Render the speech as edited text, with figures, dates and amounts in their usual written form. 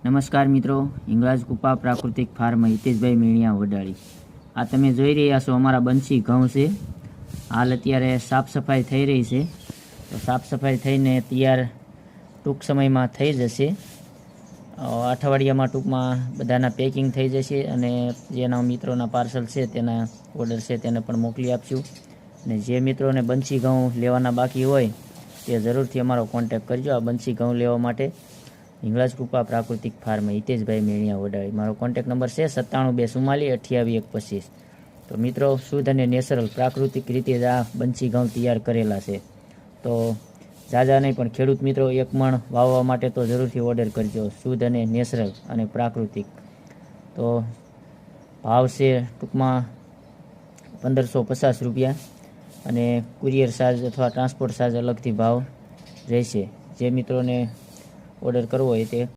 નમસ્કાર મિત્રો, હિંગળાજ કુપા પ્રાકૃતિક ફાર્મ હિતેશભાઈ મીણિયા વડાળી। આ તમે જોઈ રહ્યા છો અમારા બંસી ઘઉં છે। હાલ અત્યારે સાફ સફાઈ થઈ રહી છે, તો સાફ સફાઈ થઈને તૈયાર ટૂંક સમયમાં થઈ જશે। અઠવાડિયામાં ટૂંકમાં બધાના પેકિંગ થઈ જશે અને જેના મિત્રોના પાર્સલ છે તેના ઓર્ડર છે તેને પણ મોકલી આપશું। અને જે મિત્રોને બંસી ઘઉં લેવાના બાકી હોય તે જરૂરથી અમારો કોન્ટેક્ટ કરજો આ બંસી ઘઉં લેવા માટે। હિંગળાજ કૃપા પ્રાકૃતિક ફાર્મ હિતેશભાઈ મીણિયા વડાળી। મારો કોન્ટેક્ટ નંબર છે 9724482125। તો મિત્રો, શુદ્ધ અને નેચરલ પ્રાકૃતિક રીતે જ આ બંસી ઘઉં તૈયાર કરેલા છે। તો ઝાઝા નહીં પણ ખેડૂત મિત્રો એક મણ વાવવા માટે તો જરૂરથી ઓર્ડર કરજો, શુદ્ધ અને નેચરલ અને પ્રાકૃતિક। તો ભાવ છે ટૂંકમાં 1550 રૂપિયા અને કુરિયર ચાર્જ અથવા ટ્રાન્સપોર્ટ ચાર્જ અલગથી ભાવ રહેશે। જે મિત્રોને ઓર્ડર કરવો હોય તે